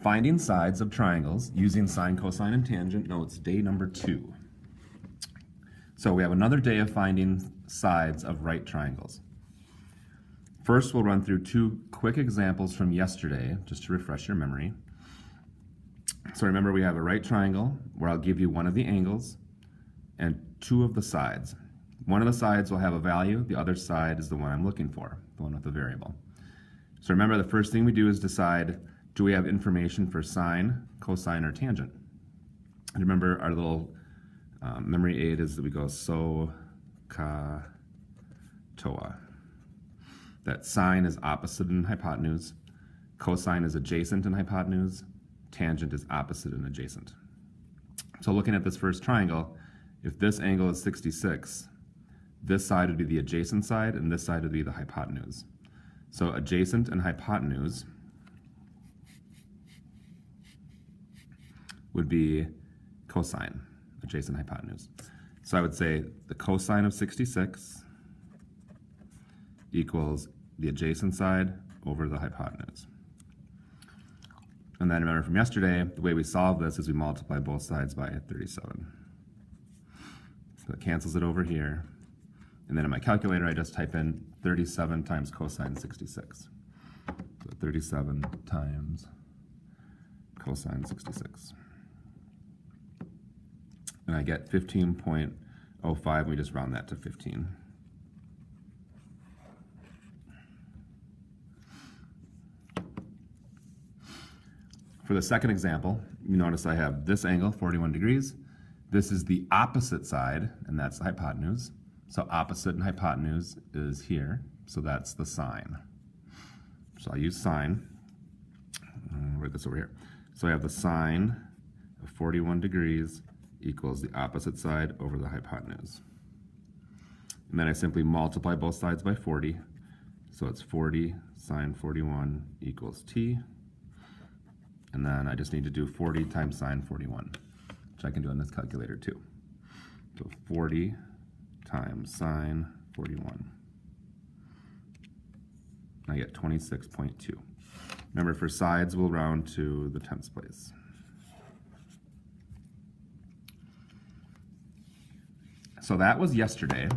Finding sides of triangles using sine, cosine, and tangent notes, day number 2. So we have another day of finding sides of right triangles. First, we'll run through 2 quick examples from yesterday, just to refresh your memory. So remember, we have a right triangle where I'll give you one of the angles and 2 of the sides. One of the sides will have a value, the other side is the one I'm looking for, the one with the variable. So remember, the first thing we do is decide, do we have information for sine, cosine, or tangent? And remember, our little memory aid is that we go so, ka, toa. That sine is opposite in hypotenuse, cosine is adjacent in hypotenuse, tangent is opposite and adjacent. So looking at this first triangle, if this angle is 66, this side would be the adjacent side and this side would be the hypotenuse. So adjacent and hypotenuse would be cosine, adjacent hypotenuse. So I would say the cosine of 66 equals the adjacent side over the hypotenuse. And then remember from yesterday, the way we solve this is we multiply both sides by 37. So it cancels it over here. And then in my calculator, I just type in 37 times cosine 66. So 37 times cosine 66. And I get 15.05, we just round that to 15. For the second example, you notice I have this angle, 41 degrees. This is the opposite side, and that's the hypotenuse. So opposite and hypotenuse is here, so that's the sine. So I'll use sine. Write this over here. So I have the sine of 41 degrees equals the opposite side over the hypotenuse. And then I simply multiply both sides by 40. So it's 40 sine 41 equals t. And then I just need to do 40 times sine 41, which I can do on this calculator too. So 40 times sine 41. I get 26.2. Remember, for sides, we'll round to the tenths place. So that was yesterday.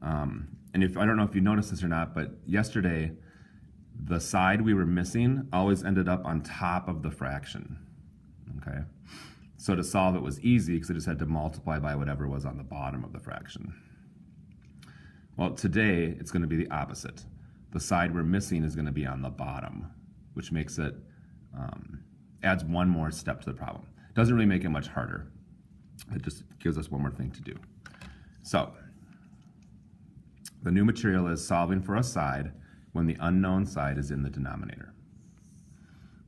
And I don't know if you noticed this or not, but yesterday, the side we were missing always ended up on top of the fraction, okay? So to solve it was easy because I just had to multiply by whatever was on the bottom of the fraction. Well, today, it's going to be the opposite. The side we're missing is going to be on the bottom, which makes it, adds one more step to the problem. Doesn't really make it much harder. It just gives us one more thing to do. So, the new material is solving for a side when the unknown side is in the denominator.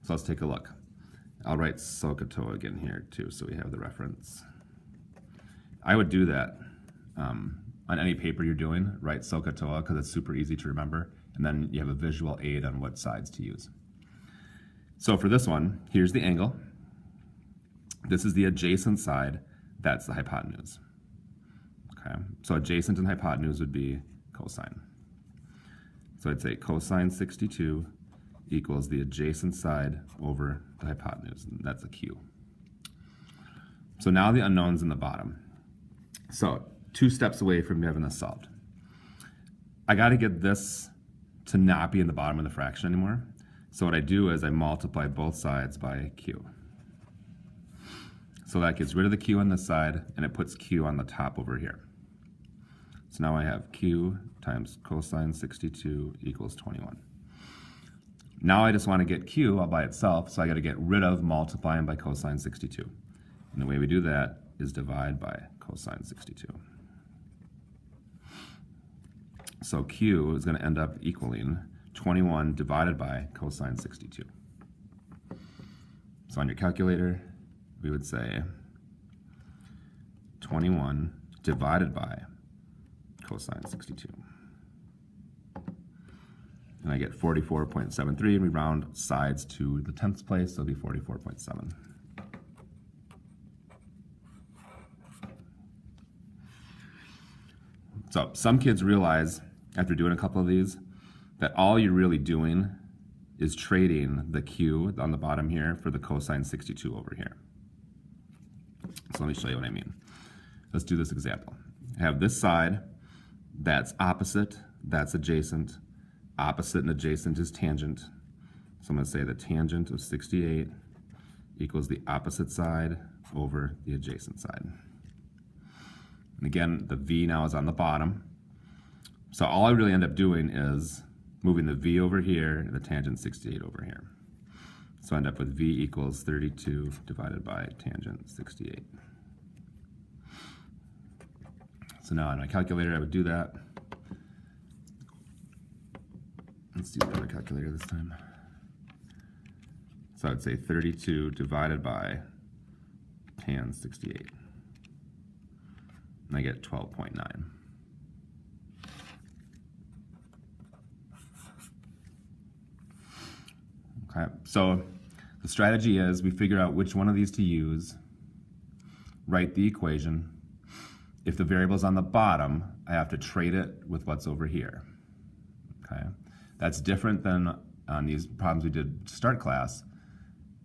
So let's take a look. I'll write SOHCAHTOA again here too, so we have the reference. I would do that on any paper you're doing, write SOHCAHTOA because it's super easy to remember, and then you have a visual aid on what sides to use. So for this one, here's the angle. This is the adjacent side, that's the hypotenuse. Okay, so adjacent and hypotenuse would be cosine. So I'd say cosine 62 equals the adjacent side over the hypotenuse, and that's a Q. So now the unknown's in the bottom. So 2 steps away from having this solved. I got to get this to not be in the bottom of the fraction anymore. So what I do is I multiply both sides by Q. So that gets rid of the Q on this side, and it puts Q on the top over here. So now I have Q times cosine 62 equals 21. Now I just want to get Q all by itself, so I got to get rid of multiplying by cosine 62. And the way we do that is divide by cosine 62. So Q is going to end up equaling 21 divided by cosine 62. So on your calculator, we would say 21 divided by cosine 62. And I get 44.73, and we round sides to the tenths place, so it'll be 44.7. So some kids realize, after doing a couple of these, that all you're really doing is trading the q on the bottom here for the cosine 62 over here. So let me show you what I mean. Let's do this example. I have this side, that's opposite, that's adjacent. Opposite and adjacent is tangent. So I'm going to say the tangent of 68 equals the opposite side over the adjacent side. And again, the v now is on the bottom. So all I really end up doing is moving the v over here and the tangent 68 over here. So I end up with v equals 32 divided by tangent 68. So now on my calculator I would do that. Let's do the other calculator this time. So I would say 32 divided by tan 68. And I get 12.9. Okay, so the strategy is we figure out which one of these to use, write the equation. If the variable is on the bottom, I have to trade it with what's over here. Okay, that's different than on these problems we did to start class.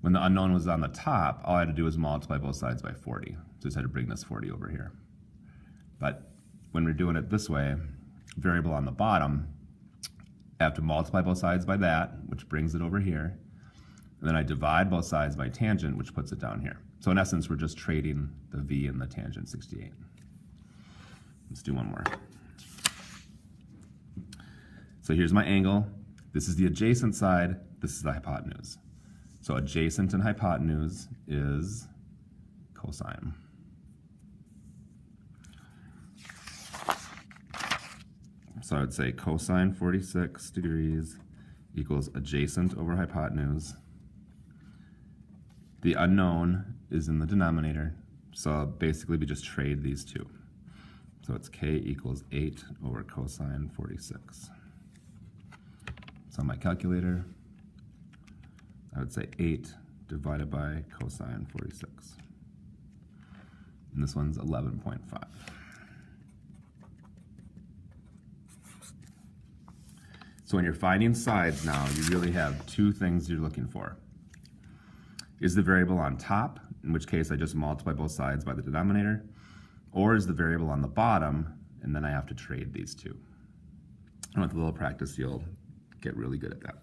When the unknown was on the top, all I had to do was multiply both sides by 40. So I just had to bring this 40 over here. But when we're doing it this way, variable on the bottom, I have to multiply both sides by that, which brings it over here. And then I divide both sides by tangent, which puts it down here. So in essence, we're just trading the v and the tangent 68. Let's do one more. So here's my angle. This is the adjacent side. This is the hypotenuse. So adjacent and hypotenuse is cosine. So I would say cosine 46 degrees equals adjacent over hypotenuse. The unknown is in the denominator, so basically we just trade these two. So it's k equals 8 over cosine 46. So on my calculator, I would say 8 divided by cosine 46. And this one's 11.5. So when you're finding sides now, you really have two things you're looking for. Is the variable on top, in which case I just multiply both sides by the denominator, or is the variable on the bottom, and then I have to trade these two. And with a little practice, you'll get really good at that.